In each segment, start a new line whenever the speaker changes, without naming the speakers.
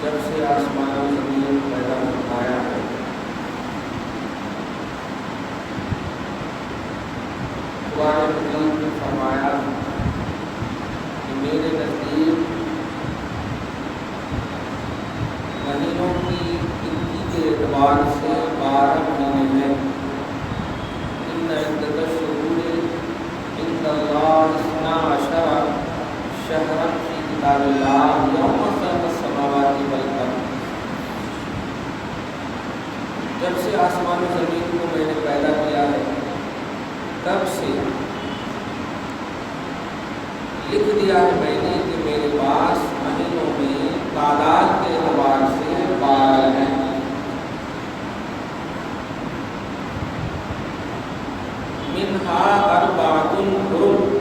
جب سے آسمان و زمین پیدا فرمایا ہے قرآن مجید نے فرمایا کہ میرے نزدیک مہینوں کی گنتی کے اعتبار سے 12 مہینے ہیں۔ ان عدت الشہور عند اللہ 12 شہرا فی کتاب اللہ یوم خلق السماوات والارض۔ جب سے آسمان و زمین کو میں نے پیدا کیا ہے تب سے لکھ دیا ہے میں نے کہ میرے پاس مہینوں میں تعداد کے اعتبار سے 12 ہیں۔ منہا اربعۃ حرم،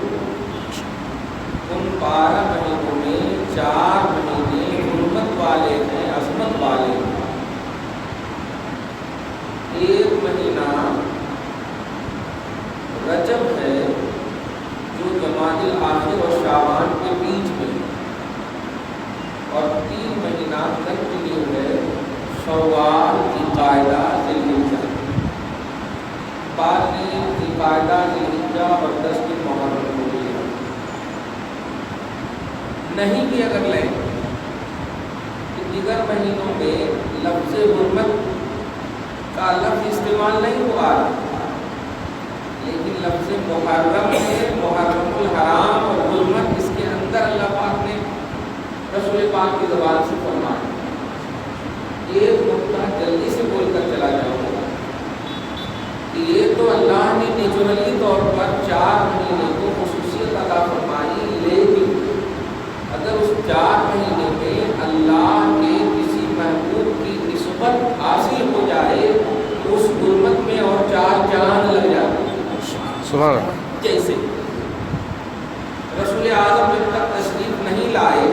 ان 12 مہینوں میں 4 مہینے حرمت والے ہیں، عظمت والے ہیں۔ ایک مہینہ رجب ہے جو جمادی الاخر اور شعبان کے بیچ میں، اور 3 مہینہ کنٹینیو ہے شوال، ذوالقعدہ، ذوالحجہ۔ بعد میں ذوالقعدہ، ذوالحجہ اور 10 دن محرم ہو گیا۔ نہیں بھی اگر لیں کہ دیگر مہینوں میں لفظ حرمت کا لفظ استعمال نہیں ہوا، لیکن لفظ محرم ہے، محرم الحرام اور حرمت، اس کے اندر اللہ پاک نے رسول پاک کی زبان سے فرمایا۔ ایک نقطہ جلدی سے بول کر چلا جاؤں گا کہ یہ تو اللہ نے نیچرلی طور پر 4 مہینے کو خصوصیت عطا فرمائی، لیکن اگر اس 4 مہینے میں اللہ کے کسی محبوب کی نسبت حاصل ہو جائے تو اس حرمت میں اور 4 چاند لگ جاتے ہیں۔
سبحان
جیسے رسول اعظم جب تک تشریف نہیں لائے،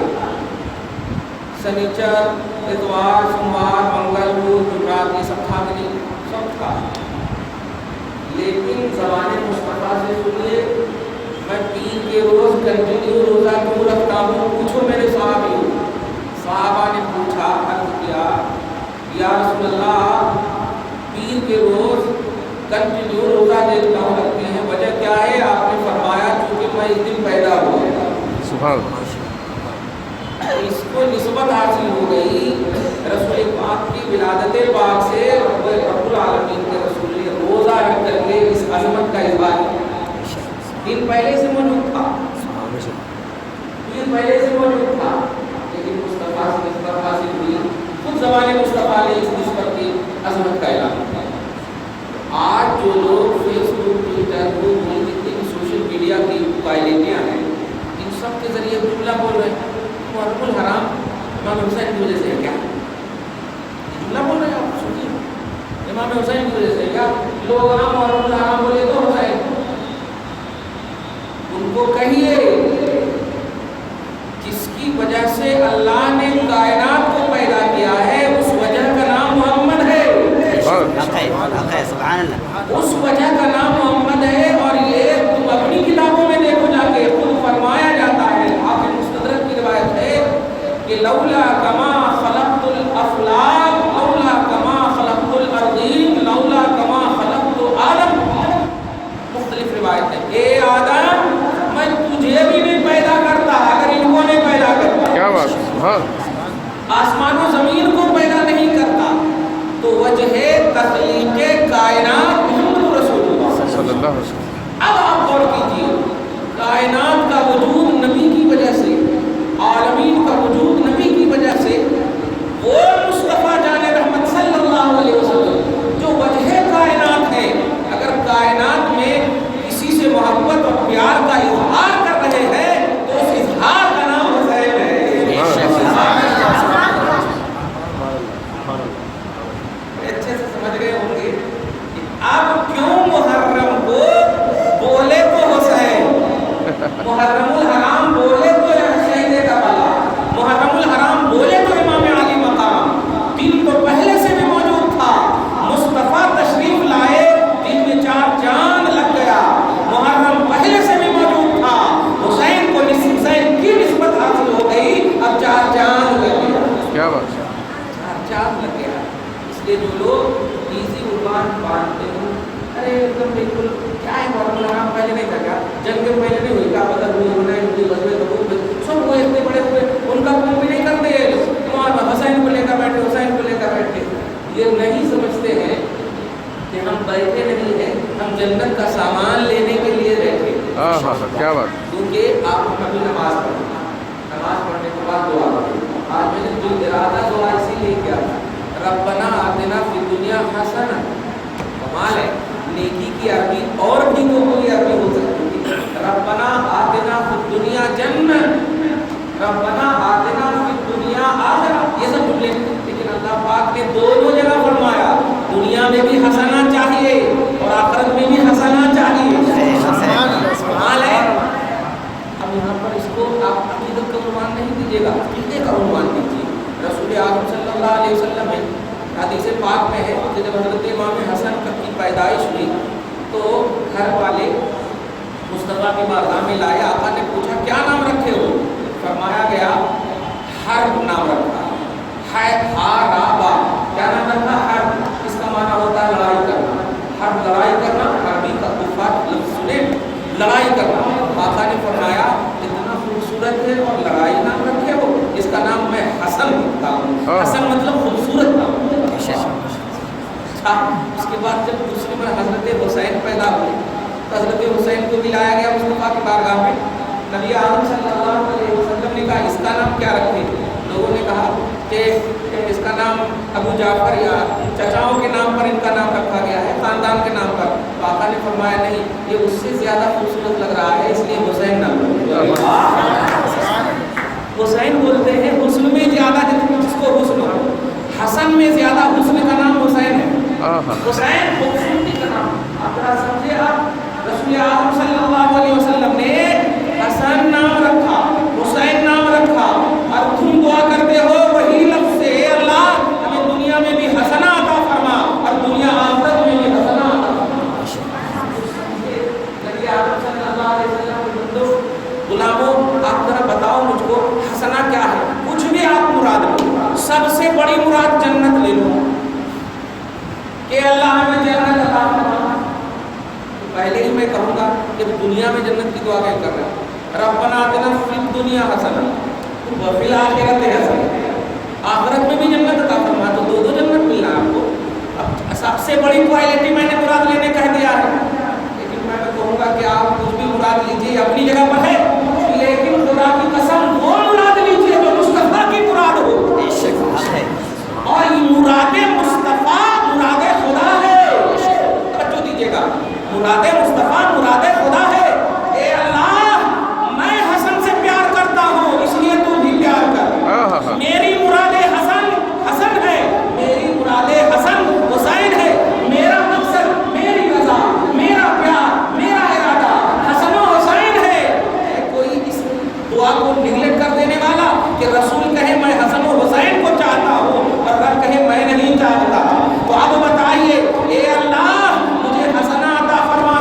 سنیچر، اتوار، سوموار، منگل، بدھ، جمعرات، یہ سب تھا کہ نہیں؟ سب تھا، لیکن زبان مصطفیٰ سے سنیے، میں پیر کے روز کنٹینیو روزہ کیوں رکھتا ہوں؟ پوچھو میرے صحابہ نے پوچھا، عرض کیا یا رسول اللہ پیر کے روز کنٹینیو روزہ دیتا ہوں، رکھتے ہیں، وجہ کیا ہے؟ آپ نے فرمایا چونکہ میں اس دن پیدا ہوا۔
سبحان
اس کو نسبت حاصل ہو گئی رسول پاک کی ولادت پاک سے، رب العالمین کے رسول نے روزہ رکھ کر کے اس عظمت کا اظہار کیا۔ دن پہلے سے موجود تھا، دن پہلے سے موجود تھا، لیکن مصطفیٰ سے نسبت حاصل ہوئی، خود زبان مصطفیٰ نے اس نسبت کی عظمت کا اعلان کیا۔ آج جو لوگ فیس بک، ٹویٹر، گوگل، جتنی بھی سوشل میڈیا کی پائلیٹیاں ہیں، ان سب کے ذریعے جملہ بول رہے ہیں محرم الحرام امام حسین کی وجہ سے ہے۔ کیا جملہ بول رہے ہیں؟ آپ سنیے، امام حسین کی وجہ سے کیا لوگ محرم الحرام بولے تو حسین، ان کو کہیے جس کی وجہ سے اللہ نے کائنات کو پیدا کیا ہے اس وجہ کا نام محمد ہے، اس وجہ کا نام محمد ہے۔ اور یہ تم اپنی کتابوں میں دیکھو جا کے، خود فرمایا جاتا ہے، آپ مستدرک کی روایت ہے کہ لولا کما خلقت الافلاک لولا کما خلقت الارضین لولا کما خلقت آدم۔ مختلف روایت ہے، اے آدم میں تجھے بھی نہیں پیدا کرتا اگر ان کو نہیں پیدا کرتا،
کیا بات، سبحان
آسمان و زمین کو پیدا نہیں کرتا، تو وجہ تخلیق کائنات محمد رسول اللہ
صلی اللہ علیہ وسلم۔
اب آپ غور کیجیے، کائنات کا وجود نبی کی وجہ سے، عالمین کا وجود نبی کی وجہ سے، وہ مصطفیٰ جان رحمت صلی اللہ علیہ وسلم جو وجہ کائنات ہے، اگر کائنات میں کسی سے محبت اور پیار کا اظہار کر رہے ہیں تو اس اظہار کا نام حسین ہے۔ اچھے سے سمجھ گئے ہوں گے کہ اب کیوں محرم کو بولے تو حسین، محرم الحرام بولے تو شہید کربلا، محرم الحرام بولے تو امام علی مقام، دن تو پہلے سے بھی موجود تھا، مصطفیٰ تشریف لائے دن میں 4 چاند لگ گیا، محرم پہلے سے بھی موجود تھا، حسین کو حسین کی نسبت حاصل ہو گئی، اب 4 چاند لگ گیا۔
کیا بات ہے؟
4 چاند لگ گیا۔ اس لیے جو لوگ ایزی عنوان باندھتے ہیں، ارے ایک دم بالکل کیا ہے محرم الحرام پہلے نہیں تھا کیا، جنگ پہلے نہیں ہوئی کیا، بدر ہوئی ہونا ہے، غزوہ تبوک میں سب وہ اتنے بڑے ہوئے، ان کا کام بھی نہیں کرتے، حسین کو لے کر بیٹھے، حسین کو لے کر بیٹھے۔ یہ نہیں سمجھتے ہیں کہ ہم بیٹھے نہیں ہیں، ہم جنت کا سامان لینے کے لیے بیٹھے۔
کیا بات؟
کیونکہ آپ کبھی نماز پڑھیں، نماز پڑھنے کے بعد دعا کریں۔ آج میں نے جو ارادہ دعا اسی لیے کیا تھا، ربنا آتنا فی الدنیا حسنہ، کمال ہے نیکی کی عربی اور بھی تو کوئی عربی ہو سکتی ہے، ربنا آتنا فی الدنیا جنہ، ربنا آتنا فی الدنیا آخرہ، یہ سب جملے، لیکن اللہ پاک نے دونوں جگہ فرمایا دنیا میں بھی حسنہ چاہیے اور آخرت میں بھی حسنہ چاہیے۔ کمال ہے۔ اب یہاں پر اس کو آپ عقیدت کا عنوان نہیں دیجیے گا، عقیدے کا عنوان دیجیے۔ رسول اعظم صلی اللہ علیہ وسلم میں حدیث پاک میں ہے کہ جب حضرت امام حسن کی پیدائش ہوئی تو گھر والے مصطفیٰ کی بارگاہ میں لائے، آقا نے پوچھا کیا نام رکھے ہو؟ فرمایا گیا حرب نام رکھا ہے، حاربہ، کیا نام رکھا؟ حرب، اس کا معنی ہوتا ہے لڑائی کرنا، حرب لڑائی کرنا، حربی کا کفار لفظ سنے، لڑائی کرنا۔ آقا نے فرمایا اتنا خوبصورت ہے اور لڑائی نام رکھے ہو، اس کا نام میں حسن رکھتا ہوں۔ حسن مطلب خوبصورت نام۔ اس کے بعد جب دوسری بار حضرت حسین پیدا ہوئے تو حضرت حسین کو بھی لایا گیا مصطفیٰ کی بارگاہ میں، نبی اعظم صلی اللہ علیہ وسلم نے کہا اس کا نام کیا رکھیں؟ لوگوں نے کہا کہ اس کا نام ابو جعفر یا چچاؤں کے نام پر ان کا نام رکھا گیا ہے، خاندان کے نام پر۔ آقا نے فرمایا نہیں، یہ اس سے زیادہ خوبصورت لگ رہا ہے، اس لیے حسین نام۔ حسین بولتے ہیں حسن میں زیادہ، جس کو حسن ہو، حسن میں زیادہ حسن کا نام حسین ہے۔ حسین خوبصورتی کا نام۔ آپ ذرا سمجھے، آپ رسول اعظم صلی اللہ علیہ وسلم نے حسن نام رکھا، حسین نام رکھا، اور تم دعا کرتے ہو وہی لفظ سے، اے اللہ ہمیں دنیا میں بھی حسنہ عطا فرما اور دنیا آخرت میں بھی حسنہ عطا فرما۔ نبی اعظم صلی اللہ علیہ وسلم کے بندوں، غلاموں، آپ ذرا بتاؤ مجھ کو حسنہ کیا ہے؟ کچھ بھی آپ مراد لو، سب سے بڑی مراد جنت لے لو کہ اللہ ہمیں جنت عطا فرما۔ پہلے ہی میں کہوں گا کہ دنیا میں جنت کی دعا کیا کر رہا ہے، ربنا آتنا فی الدنیا حسنہ وفی الآخرۃ حسنہ، آخرت میں بھی جنت عطا فرما، تو دو جنت ملنا ہے آپ کو۔ اب سب سے بڑی کوالٹی میں نے مراد لینے کہہ دیا ہے، لیکن میں کہوں گا کہ آپ کچھ بھی مراد لیجیے، اپنی جگہ پر ہے، لیکن خدا کی قسم وہ مراد لیجیے جو مصطفیٰ کی مراد ہو، اور یہ مراد مصطفیٰ مراد خدا ہے۔ توجہ دیجیے گا، مراد مصطفیٰ مراد خدا ہے۔ اے اللہ میں حسن سے پیار کرتا ہوں، اس لیے تو بھی پیار کر، میری مراد حسن حسن ہے، میری مراد حسن حسین ہے، میرا مقصد، میری رضا، میرا پیار، میرا ارادہ حسن و حسین ہے۔ کوئی اس دعا کو نگلیکٹ کر دینے والا کہ رسول کہے میں حسن و حسین کو چاہتا ہوں اور رب کہے میں نہیں چاہتا، تو اب بتائیے اے اللہ مجھے حسنہ عطا فرما،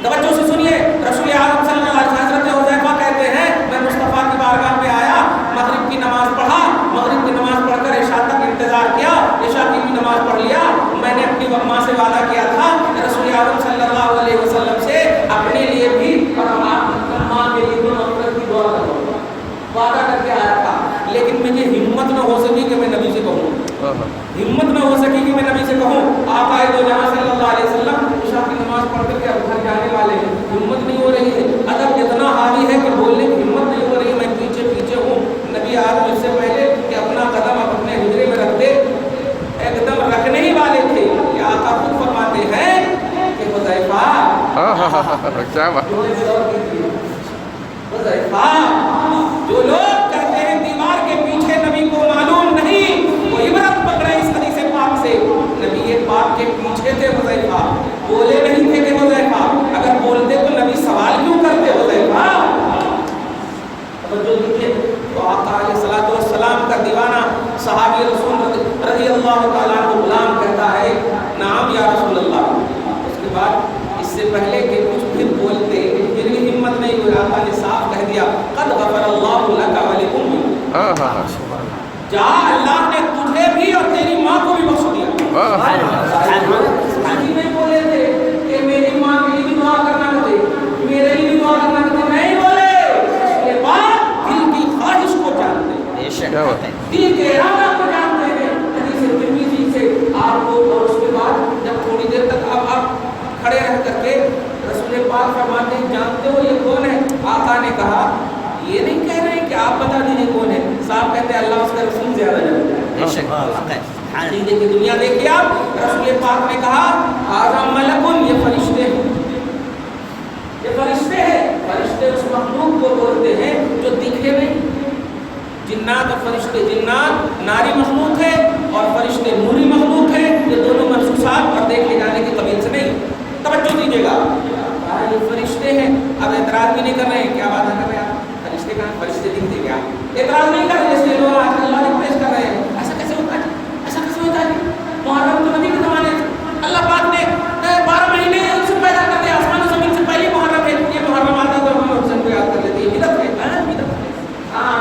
توجہ سے سنیے، رسول اعظم صلی اللہ علیہ وسلم حضرت حذیفہ کہتے ہیں میں مصطفیٰ کی بارگاہ میں آیا، مغرب کی نماز پڑھا، مغرب کی نماز پڑھ کر عشاء تک انتظار کیا، عشاء کی بھی نماز پڑھ لیا، میں نے اپنی ماں سے وعدہ کیا تھا رسول اعظم صلی اللہ علیہ وسلم سے اپنے لیے بھی اور ماں کے لیے بھی مغفرت کی دعا کروں گا، وعدہ کر کے آیا تھا، لیکن مجھے ہمت نہ ہو سکی کہ میں نبی سے کہوں، ہمت نہ ہو سکی کہ میں نبی سے کہوں آقا دو جہاں صلی اللہ علیہ وسلم عشاء کی نماز پڑھ کر کے اب گھر جانے والے ہیں، ہمت نہیں ہو رہی ہے، ادب اتنا حاوی ہے کہ بولنے کی ہمت نہیں ہو رہی، میں پیچھے پیچھے ہوں، نبی آدم اس سے پہلے کہ اپنا قدم اپنے حجرے میں رکھ دے ایک دم رکھنے ہی والے تھے کہ آقا خود فرماتے ہیں کہ حذیفہ
کیا بات،
حذیفہ جو لوگ کہتے ہیں دیوار کے پیچھے نبی کو معلوم نہیں، وہ عبرت پکڑے اس حدیث پاک سے، نبی پاک کے پیچھے تھے حذیفہ، بولے نہیں تھے کہ حذیفہ، اگر بولتے تو نبی سوال کیوں کرتے حذیفہ؟ توجہ دیکھیے تو آقا علیہ الصلوۃ والسلام کا دیوانہ صحابی رسول رضی اللہ تعالیٰ عنہ غلام کہتا ہے نعم یا رسول اللہ، اس کے بعد اس سے پہلے کہ کچھ پھر بولتے پھر بھی ہمت نہیں ہوئی، آقا نے صاف کہہ دیا قد غفر اللہ لک ولأمک، جا اللہ نے تجھے بھی اور تیری ماں کو بھی بخش دیا، نہیں بولے تھے کہ میری ماں کے لیے بھی دعا کرنا مجھے، میرے لیے بھی دعا کرنا مجھے، نہیں بولے، اس کے بعد دل کی خواہش کو جانتے ہیں، دل کے ارادہ کو جانتے ہیں، حدیث ترمذی سے آپ کو، اور اس کے بعد جب تھوڑی دیر تک اب آپ کھڑے رہ کر کے رسول پاک فرماتے ہیں جانتے ہو یہ کون ہے؟ آقا نے کہا یہ نہیں کہہ رہے کہ آپ بتا دیجیے کون ہے، صاحب کہتے ہیں اللہ اس کا رسول زیادہ جانتا ہے، عقیدے کی دنیا دیکھیے آپ، رسول پاک نے کہا اعظم ملکن، یہ فرشتے ہیں، یہ فرشتے ہیں، فرشتے اس مخلوق کو بولتے ہیں جو دکھے نہیں، جنات اور فرشتے، جنات ناری مخلوق ہے اور فرشتے نوری مخلوق ہے، یہ دونوں محسوسات اور دیکھے جانے کی قبیل سے نہیں، توجہ دیجیے گا، یہ فرشتے ہیں، اب اعتراض بھی نہیں کر رہے ہیں، کیا بات کر رہے ہیں آپ، فرشتے کہاں، فرشتے دکھتے کیا، اعتراض نہیں کر رہے، اس لیے لوگ آج اللہ نے پیش کر رہے ہیں، ایسا کیسے ہوتا ہے، ایسا کیسے ہوتا ہے، محرم تو نبی کے زمانے اللہ پاک نے 12 مہینے ان سے پیدا کر دیا، آسمان و زمین سے پہلی محرم ہے، یہ محرم آتا تو ہم حسین کو یاد کر لیتے ہیں، بدعت ہے،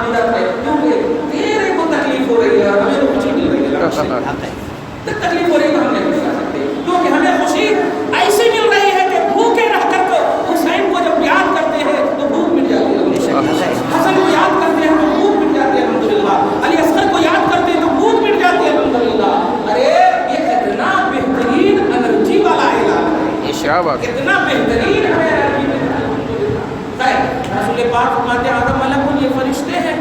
بدعت ہے، کیونکہ تیرے کو تکلیف ہو رہی ہے اور ہمیں تو خوشی مل رہی ہے، تکلیف ہو رہی ہے تو ہم نہیں کر سکتے، کیونکہ ہمیں خوشی ایسی مل رہی ہے کہ بھوکے رہ کر کو حسین کو جب یاد کرتے ہیں تو بھوک مٹ جاتی ہے، حسن کو یاد کرتے ہیں تو بھوک مٹ جاتی ہے الحمدللہ، علی اصغر کو یاد کرتے ہیں تو بھوک مٹ جاتی ہے الحمدللہ، ارے یہ کتنا بہترین انرجی والا اعلان ہے،
کیا بات،
کتنا بہترین ہے رسول پاک فرماتے ہیں آدم ملکون، یہ فرشتے ہیں،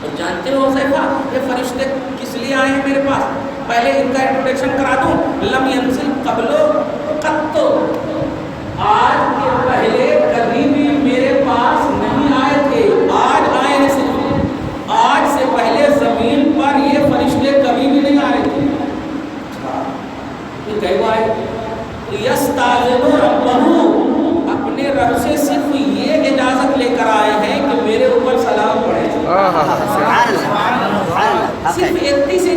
تو جانتے ہو حذیفہ یہ فرشتے کس لیے آئے ہیں میرے پاس، پہلے ان کا انٹروڈکشن کرا دوں، لم ينزل قبلو قط، آج کے پہلے کبھی بھی میرے پاس نہیں آئے تھے، آج آئے ہیں صرف، آج سے پہلے زمین پر یہ فرشتے کبھی بھی نہیں آئے تھے، یہ کئی بار یستاذن ربہ، اپنے رب سے صرف یہ اجازت لے کر آئے ہیں کہ میرے اوپر سلام پڑھے، صرف اتنی سی